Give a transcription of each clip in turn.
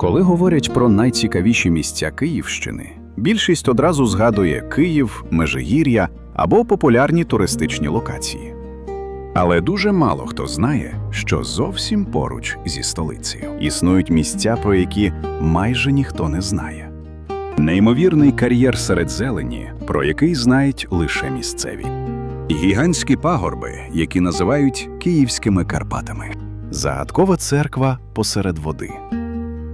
Коли говорять про найцікавіші місця Київщини, більшість одразу згадує Київ, Межигір'я або популярні туристичні локації. Але дуже мало хто знає, що зовсім поруч зі столицею існують місця, про які майже ніхто не знає. Неймовірний кар'єр серед зелені, про який знають лише місцеві. Гігантські пагорби, які називають Київськими Карпатами. Загадкова церква посеред води.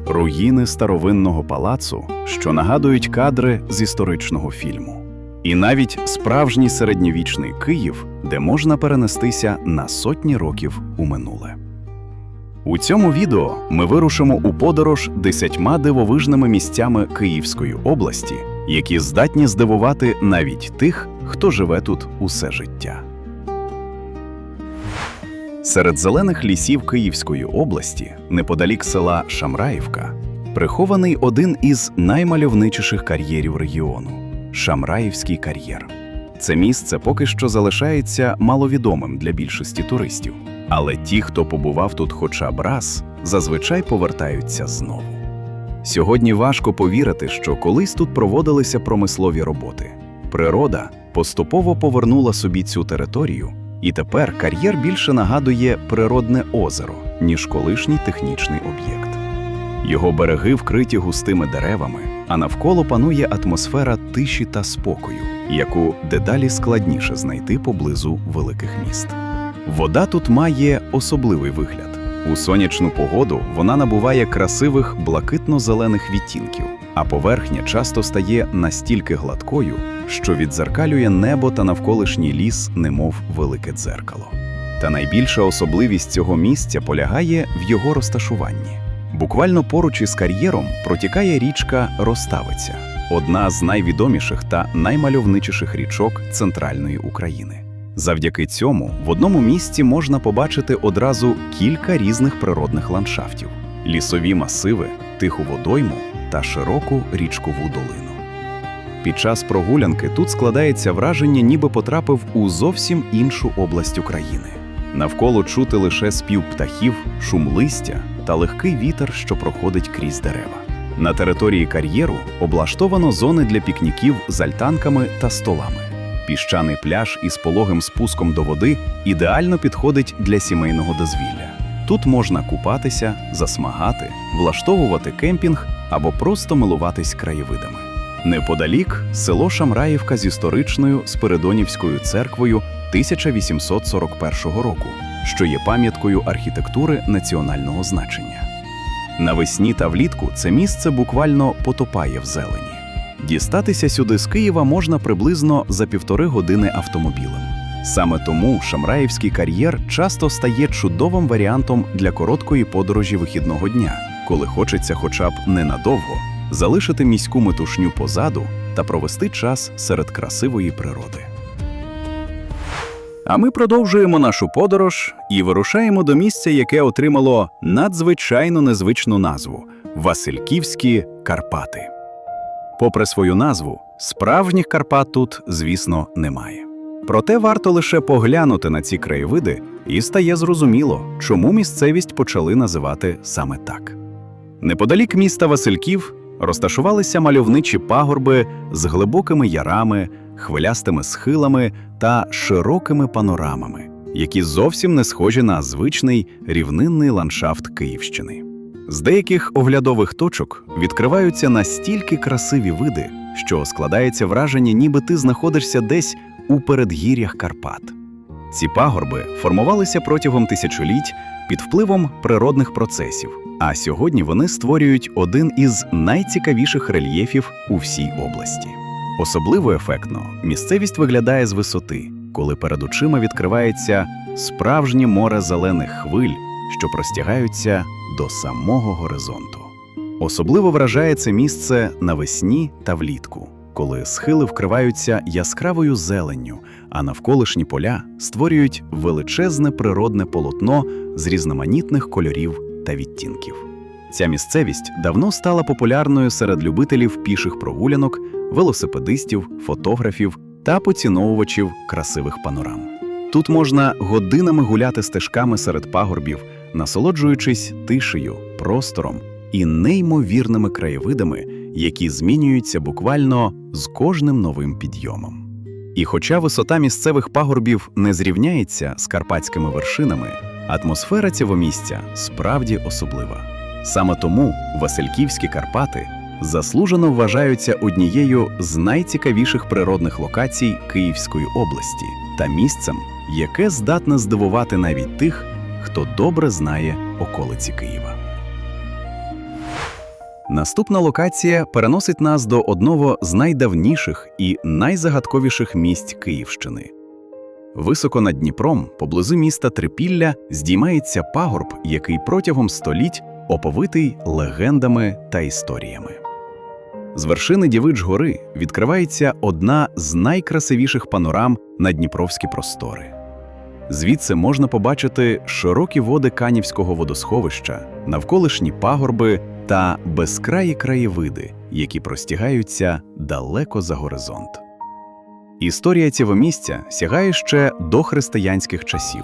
Руїни старовинного палацу, що нагадують кадри з історичного фільму. І навіть справжній середньовічний Київ, де можна перенестися на сотні років у минуле. У цьому відео ми вирушимо у подорож 10 дивовижними місцями Київської області, які здатні здивувати навіть тих, хто живе тут усе життя. Серед зелених лісів Київської області, неподалік села Шамраївка, прихований один із наймальовничіших кар'єрів регіону – Шамраївський кар'єр. Це місце поки що залишається маловідомим для більшості туристів. Але ті, хто побував тут хоча б раз, зазвичай повертаються знову. Сьогодні важко повірити, що колись тут проводилися промислові роботи. Природа поступово повернула собі цю територію, і тепер кар'єр більше нагадує природне озеро, ніж колишній технічний об'єкт. Його береги вкриті густими деревами, а навколо панує атмосфера тиші та спокою, яку дедалі складніше знайти поблизу великих міст. Вода тут має особливий вигляд. У сонячну погоду вона набуває красивих блакитно-зелених відтінків, а поверхня часто стає настільки гладкою, що віддзеркалює небо та навколишній ліс, немов велике дзеркало. Та найбільша особливість цього місця полягає в його розташуванні. Буквально поруч із кар'єром протікає річка Роставиця, одна з найвідоміших та наймальовничіших річок центральної України. Завдяки цьому в одному місці можна побачити одразу кілька різних природних ландшафтів – лісові масиви, тиху водойму та широку річкову долину. Під час прогулянки тут складається враження, ніби потрапив у зовсім іншу область України. Навколо чути лише спів птахів, шум листя та легкий вітер, що проходить крізь дерева. На території кар'єру облаштовано зони для пікніків з альтанками та столами. Піщаний пляж із пологим спуском до води ідеально підходить для сімейного дозвілля. Тут можна купатися, засмагати, влаштовувати кемпінг або просто милуватись краєвидами. Неподалік – село Шамраївка з історичною Спиридонівською церквою 1841 року, що є пам'яткою архітектури національного значення. Навесні та влітку це місце буквально потопає в зелені. Дістатися сюди з Києва можна приблизно за 1,5 години автомобілем. Саме тому Шамраївський кар'єр часто стає чудовим варіантом для короткої подорожі вихідного дня, коли хочеться хоча б ненадовго залишити міську метушню позаду та провести час серед красивої природи. А ми продовжуємо нашу подорож і вирушаємо до місця, яке отримало надзвичайно незвичну назву – Васильківські Карпати. Попри свою назву, справжніх Карпат тут, звісно, немає. Проте варто лише поглянути на ці краєвиди, і стає зрозуміло, чому місцевість почали називати саме так. Неподалік міста Васильків розташувалися мальовничі пагорби з глибокими ярами, хвилястими схилами та широкими панорамами, які зовсім не схожі на звичний рівнинний ландшафт Київщини. З деяких оглядових точок відкриваються настільки красиві види, що складається враження, ніби ти знаходишся десь у передгір'ях Карпат. Ці пагорби формувалися протягом тисячоліть під впливом природних процесів, а сьогодні вони створюють один із найцікавіших рельєфів у всій області. Особливо ефектно місцевість виглядає з висоти, коли перед очима відкривається справжнє море зелених хвиль, що простягаються до самого горизонту. Особливо вражає це місце навесні та влітку, коли схили вкриваються яскравою зеленню, а навколишні поля створюють величезне природне полотно з різноманітних кольорів та відтінків. Ця місцевість давно стала популярною серед любителів піших прогулянок, велосипедистів, фотографів та поціновувачів красивих панорам. Тут можна годинами гуляти стежками серед пагорбів, насолоджуючись тишею, простором і неймовірними краєвидами, які змінюються буквально з кожним новим підйомом. І хоча висота місцевих пагорбів не зрівняється з карпатськими вершинами, атмосфера цього місця справді особлива. Саме тому Васильківські Карпати заслужено вважаються однією з найцікавіших природних локацій Київської області та місцем, яке здатне здивувати навіть тих, хто добре знає околиці Києва. Наступна локація переносить нас до одного з найдавніших і найзагадковіших місць Київщини. Високо над Дніпром, поблизу міста Трипілля, здіймається пагорб, який протягом століть оповитий легендами та історіями. З вершини Дівич-гори відкривається одна з найкрасивіших панорам на дніпровські простори. Звідси можна побачити широкі води Канівського водосховища, навколишні пагорби та безкраї краєвиди, які простягаються далеко за горизонт. Історія цього місця сягає ще до християнських часів.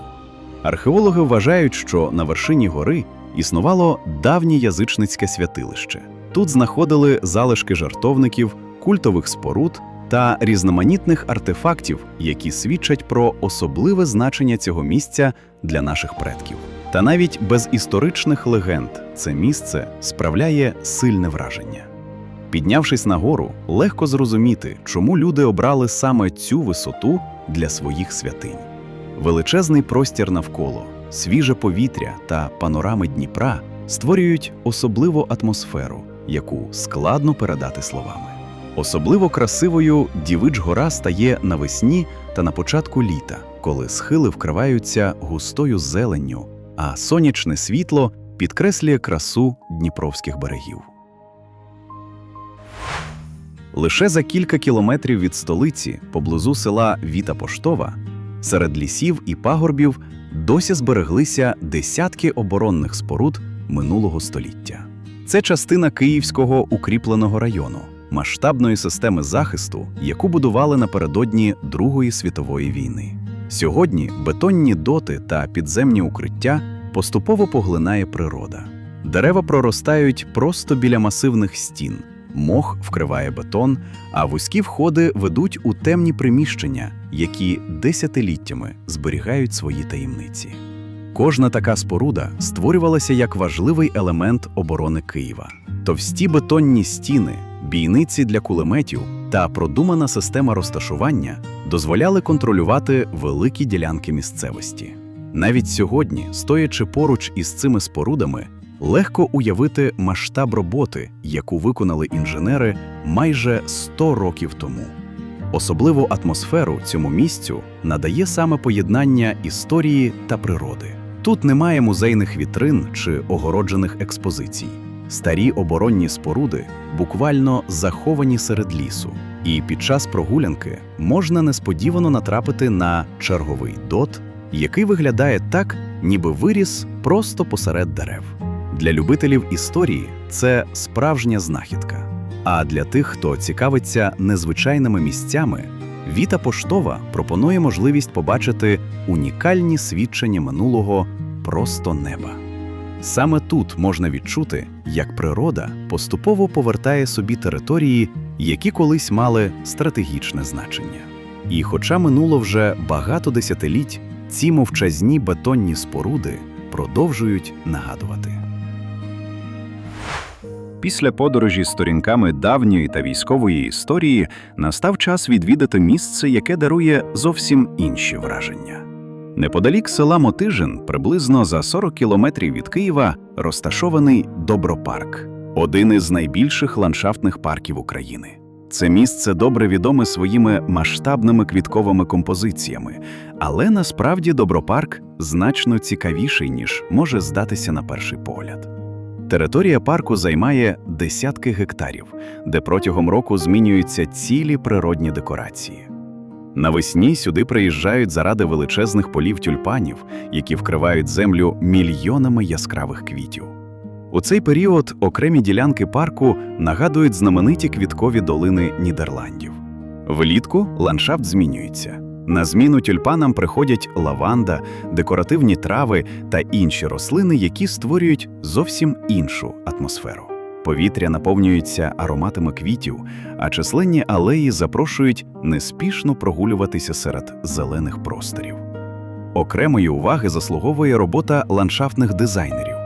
Археологи вважають, що на вершині гори існувало давнє язичницьке святилище. Тут знаходили залишки жертовників, культових споруд та різноманітних артефактів, які свідчать про особливе значення цього місця для наших предків. Та навіть без історичних легенд це місце справляє сильне враження. Піднявшись на гору, легко зрозуміти, чому люди обрали саме цю висоту для своїх святинь. Величезний простір навколо, свіже повітря та панорами Дніпра створюють особливу атмосферу, яку складно передати словами. Особливо красивою Дівич-гора стає навесні та на початку літа, коли схили вкриваються густою зеленню, а сонячне світло підкреслює красу дніпровських берегів. Лише за кілька кілометрів від столиці, поблизу села Віта Поштова, серед лісів і пагорбів досі збереглися десятки оборонних споруд минулого століття. Це частина Київського укріпленого району, масштабної системи захисту, яку будували напередодні Другої світової війни. Сьогодні бетонні доти та підземні укриття поступово поглинає природа. Дерева проростають просто біля масивних стін, мох вкриває бетон, а вузькі входи ведуть у темні приміщення, які десятиліттями зберігають свої таємниці. Кожна така споруда створювалася як важливий елемент оборони Києва. Товсті бетонні стіни, бійниці для кулеметів та продумана система розташування дозволяли контролювати великі ділянки місцевості. Навіть сьогодні, стоячи поруч із цими спорудами, легко уявити масштаб роботи, яку виконали інженери майже 100 років тому. Особливу атмосферу цьому місцю надає саме поєднання історії та природи. Тут немає музейних вітрин чи огороджених експозицій. Старі оборонні споруди буквально заховані серед лісу, і під час прогулянки можна несподівано натрапити на черговий дот, який виглядає так, ніби виріс просто посеред дерев. Для любителів історії це справжня знахідка. А для тих, хто цікавиться незвичайними місцями, Віта Поштова пропонує можливість побачити унікальні свідчення минулого просто неба. Саме тут можна відчути, як природа поступово повертає собі території, які колись мали стратегічне значення. І хоча минуло вже багато десятиліть, ці мовчазні бетонні споруди продовжують нагадувати. Після подорожі сторінками давньої та військової історії настав час відвідати місце, яке дарує зовсім інші враження. Неподалік села Мотижин, приблизно за 40 кілометрів від Києва, розташований Добропарк – один із найбільших ландшафтних парків України. Це місце добре відоме своїми масштабними квітковими композиціями, але насправді Добропарк значно цікавіший, ніж може здатися на перший погляд. Територія парку займає десятки гектарів, де протягом року змінюються цілі природні декорації. Навесні сюди приїжджають заради величезних полів тюльпанів, які вкривають землю мільйонами яскравих квітів. У цей період окремі ділянки парку нагадують знамениті квіткові долини Нідерландів. Влітку ландшафт змінюється. На зміну тюльпанам приходять лаванда, декоративні трави та інші рослини, які створюють зовсім іншу атмосферу. Повітря наповнюється ароматами квітів, а численні алеї запрошують неспішно прогулюватися серед зелених просторів. Окремої уваги заслуговує робота ландшафтних дизайнерів.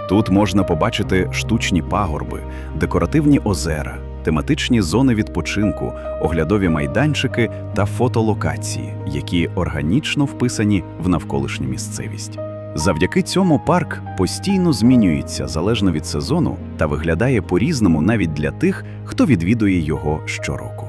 Тут можна побачити штучні пагорби, декоративні озера, тематичні зони відпочинку, оглядові майданчики та фотолокації, які органічно вписані в навколишню місцевість. Завдяки цьому парк постійно змінюється залежно від сезону та виглядає по-різному навіть для тих, хто відвідує його щороку.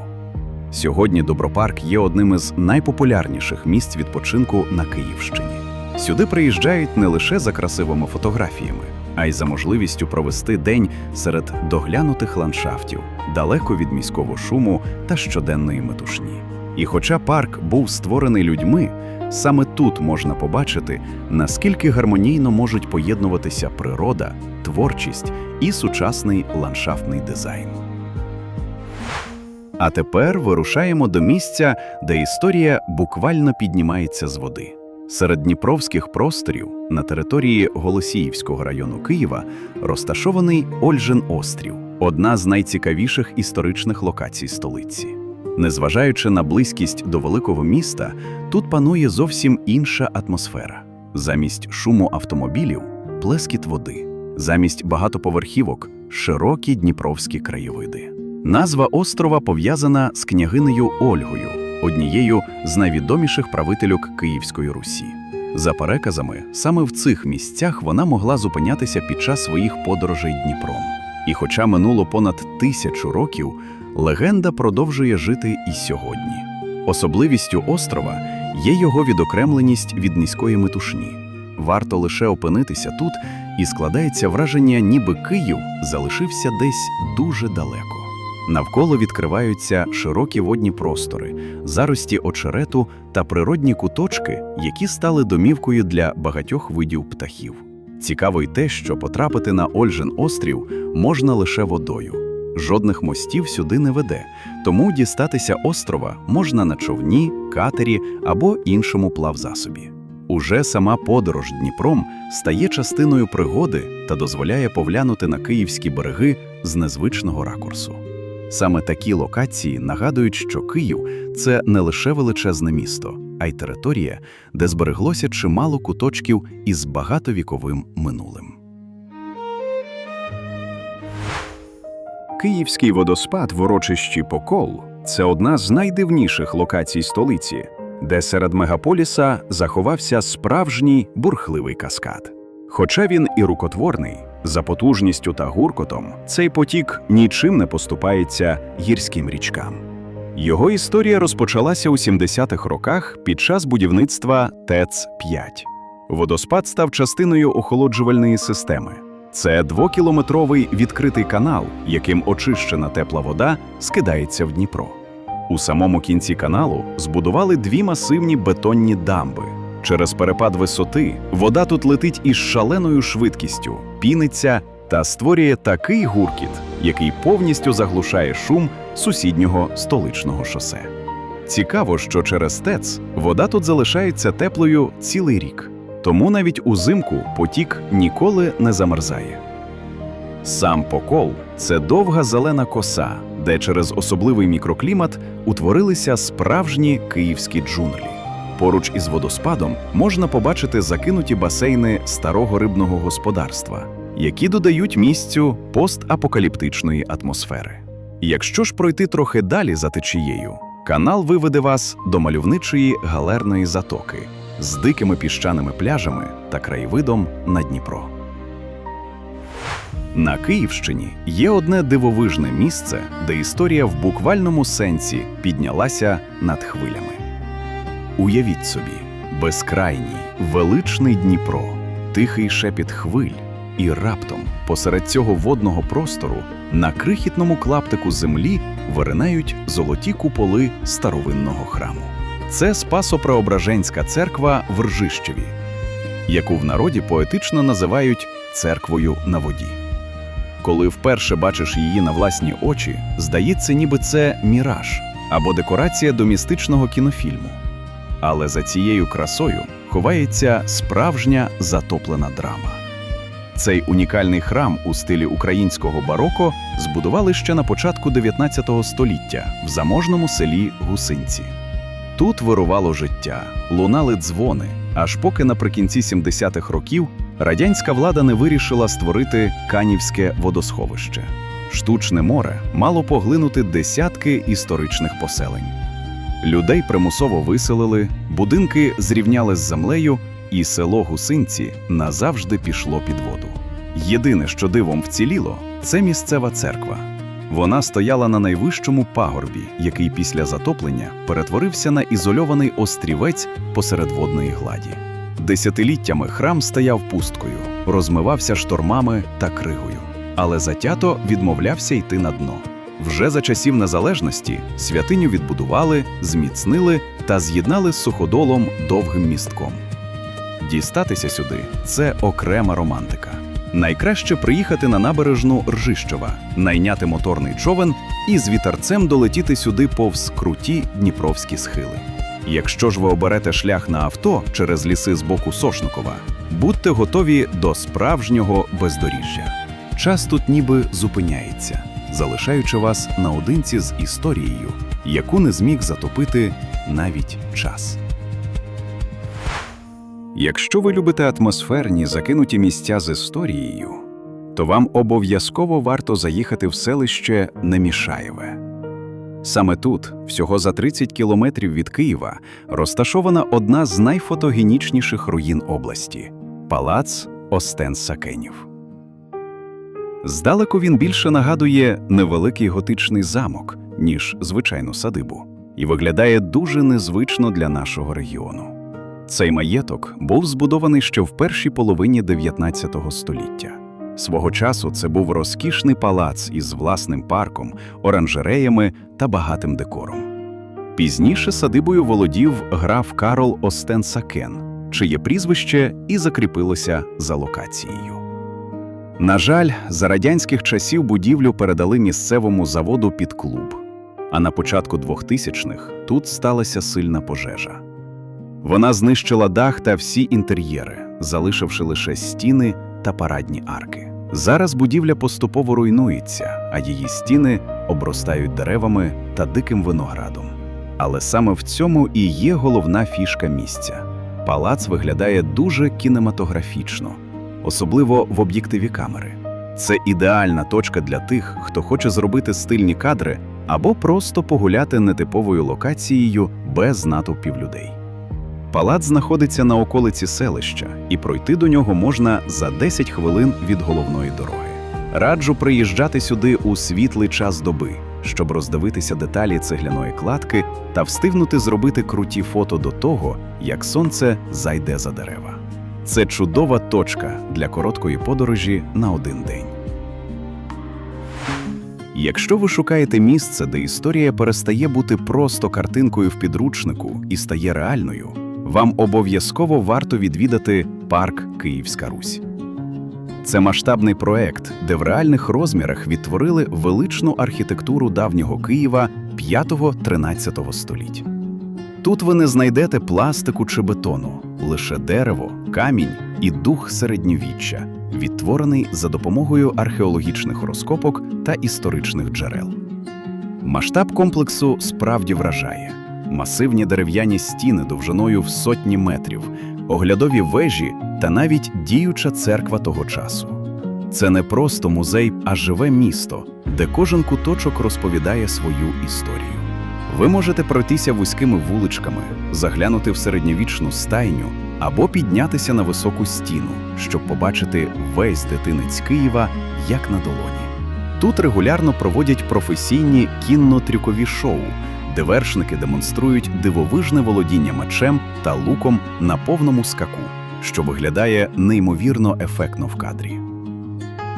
Сьогодні Добропарк є одним із найпопулярніших місць відпочинку на Київщині. Сюди приїжджають не лише за красивими фотографіями, а й за можливістю провести день серед доглянутих ландшафтів, далеко від міського шуму та щоденної метушні. І хоча парк був створений людьми, саме тут можна побачити, наскільки гармонійно можуть поєднуватися природа, творчість і сучасний ландшафтний дизайн. А тепер вирушаємо до місця, де історія буквально піднімається з води. Серед дніпровських просторів на території Голосіївського району Києва розташований Ольжин-острів – одна з найцікавіших історичних локацій столиці. Незважаючи на близькість до великого міста, тут панує зовсім інша атмосфера. Замість шуму автомобілів – плескіт води. Замість багатоповерхівок – широкі дніпровські краєвиди. Назва острова пов'язана з княгинею Ольгою, однією з найвідоміших правительок Київської Русі. За переказами, саме в цих місцях вона могла зупинятися під час своїх подорожей Дніпром. І хоча минуло понад 1000 років, легенда продовжує жити і сьогодні. Особливістю острова є його відокремленість від міської метушні. Варто лише опинитися тут, і складається враження, ніби Київ залишився десь дуже далеко. Навколо відкриваються широкі водні простори, зарості очерету та природні куточки, які стали домівкою для багатьох видів птахів. Цікаво й те, що потрапити на Ольжин-острів можна лише водою. Жодних мостів сюди не веде, тому дістатися острова можна на човні, катері або іншому плавзасобі. Уже сама подорож Дніпром стає частиною пригоди та дозволяє поглянути на київські береги з незвичного ракурсу. Саме такі локації нагадують, що Київ – це не лише величезне місто, а й територія, де збереглося чимало куточків із багатовіковим минулим. Київський водоспад в урочищі Покол – це одна з найдивніших локацій столиці, де серед мегаполіса заховався справжній бурхливий каскад. Хоча він і рукотворний, за потужністю та гуркотом цей потік нічим не поступається гірським річкам. Його історія розпочалася у 70-х роках під час будівництва ТЕЦ-5. Водоспад став частиною охолоджувальної системи. Це 2-кілометровий відкритий канал, яким очищена тепла вода скидається в Дніпро. У самому кінці каналу збудували 2 масивні бетонні дамби. Через перепад висоти вода тут летить із шаленою швидкістю, піниться та створює такий гуркіт, який повністю заглушає шум сусіднього столичного шосе. Цікаво, що через ТЕЦ вода тут залишається теплою цілий рік, тому навіть узимку потік ніколи не замерзає. Сам Покол – це довга зелена коса, де через особливий мікроклімат утворилися справжні київські джунглі. Поруч із водоспадом можна побачити закинуті басейни старого рибного господарства, які додають місцю постапокаліптичної атмосфери. Якщо ж пройти трохи далі за течією, канал виведе вас до мальовничої галерної затоки з дикими піщаними пляжами та краєвидом на Дніпро. На Київщині є одне дивовижне місце, де історія в буквальному сенсі піднялася над хвилями. Уявіть собі, безкрайній, величний Дніпро, тихий шепіт хвиль, і раптом посеред цього водного простору на крихітному клаптику землі виринають золоті куполи старовинного храму. Це Спасо-Преображенська церква в Ржищеві, яку в народі поетично називають «церквою на воді». Коли вперше бачиш її на власні очі, здається, ніби це міраж або декорація до містичного кінофільму. Але за цією красою ховається справжня затоплена драма. Цей унікальний храм у стилі українського бароко збудували ще на початку 19 століття в заможному селі Гусинці. Тут вирувало життя, лунали дзвони, аж поки наприкінці 70-х років радянська влада не вирішила створити Канівське водосховище. Штучне море мало поглинути десятки історичних поселень. Людей примусово виселили, будинки зрівняли з землею, і село Гусинці назавжди пішло під воду. Єдине, що дивом вціліло – це місцева церква. Вона стояла на найвищому пагорбі, який після затоплення перетворився на ізольований острівець посеред водної гладі. Десятиліттями храм стояв пусткою, розмивався штормами та кригою, але затято відмовлявся йти на дно. Вже за часів незалежності святиню відбудували, зміцнили та з'єднали з суходолом довгим містком. Дістатися сюди – це окрема романтика. Найкраще приїхати на набережну Ржищова, найняти моторний човен і з вітерцем долетіти сюди повз круті дніпровські схили. Якщо ж ви оберете шлях на авто через ліси з боку Сошникова, будьте готові до справжнього бездоріжжя. Час тут ніби зупиняється, залишаючи вас наодинці з історією, яку не зміг затопити навіть час. Якщо ви любите атмосферні, закинуті місця з історією, то вам обов'язково варто заїхати в селище Немішаєве. Саме тут, всього за 30 кілометрів від Києва, розташована одна з найфотогенічніших руїн області – палац Остен-Сакенів. Здалеку він більше нагадує невеликий готичний замок, ніж звичайну садибу, і виглядає дуже незвично для нашого регіону. Цей маєток був збудований ще в першій половині 19 століття. Свого часу це був розкішний палац із власним парком, оранжереями та багатим декором. Пізніше садибою володів граф Карл Остен-Сакен, чиє прізвище і закріпилося за локацією. На жаль, за радянських часів будівлю передали місцевому заводу під клуб, а на початку 2000-х тут сталася сильна пожежа. Вона знищила дах та всі інтер'єри, залишивши лише стіни та парадні арки. Зараз будівля поступово руйнується, а її стіни обростають деревами та диким виноградом. Але саме в цьому і є головна фішка місця. Палац виглядає дуже кінематографічно, особливо в об'єктиві камери. Це ідеальна точка для тих, хто хоче зробити стильні кадри або просто погуляти нетиповою локацією без натовпів людей. Палац знаходиться на околиці селища, і пройти до нього можна за 10 хвилин від головної дороги. Раджу приїжджати сюди у світлий час доби, щоб роздивитися деталі цегляної кладки та встигнути зробити круті фото до того, як сонце зайде за дерева. Це чудова точка для короткої подорожі на один день. Якщо ви шукаєте місце, де історія перестає бути просто картинкою в підручнику і стає реальною, вам обов'язково варто відвідати парк «Київська Русь». Це масштабний проект, де в реальних розмірах відтворили величну архітектуру давнього Києва 5-13 століть. Тут ви не знайдете пластику чи бетону, лише дерево, камінь і дух середньовіччя, відтворений за допомогою археологічних розкопок та історичних джерел. Масштаб комплексу справді вражає. Масивні дерев'яні стіни довжиною в сотні метрів, оглядові вежі та навіть діюча церква того часу. Це не просто музей, а живе місто, де кожен куточок розповідає свою історію. Ви можете пройтися вузькими вуличками, заглянути в середньовічну стайню або піднятися на високу стіну, щоб побачити весь дитинець Києва як на долоні. Тут регулярно проводять професійні кінно-трюкові шоу, де вершники демонструють дивовижне володіння мечем та луком на повному скаку, що виглядає неймовірно ефектно в кадрі.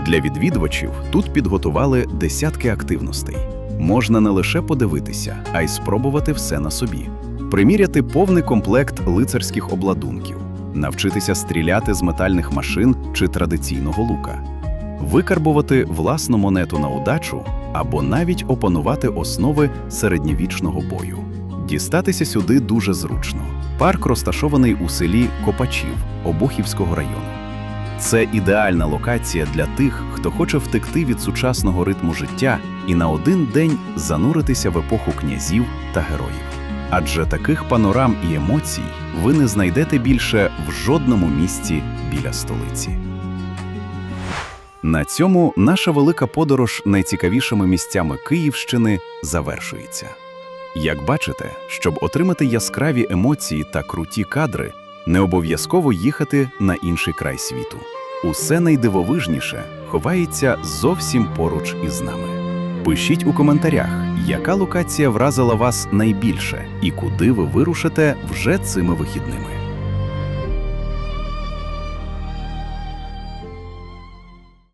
Для відвідувачів тут підготували десятки активностей. Можна не лише подивитися, а й спробувати все на собі. Приміряти повний комплект лицарських обладунків, навчитися стріляти з метальних машин чи традиційного лука, викарбувати власну монету на удачу або навіть опанувати основи середньовічного бою. Дістатися сюди дуже зручно. Парк розташований у селі Копачів Обухівського району. Це ідеальна локація для тих, хто хоче втекти від сучасного ритму життя і на один день зануритися в епоху князів та героїв. Адже таких панорам і емоцій ви не знайдете більше в жодному місці біля столиці. На цьому наша велика подорож найцікавішими місцями Київщини завершується. Як бачите, щоб отримати яскраві емоції та круті кадри, не обов'язково їхати на інший край світу. Усе найдивовижніше ховається зовсім поруч із нами. Пишіть у коментарях, яка локація вразила вас найбільше і куди ви вирушите вже цими вихідними.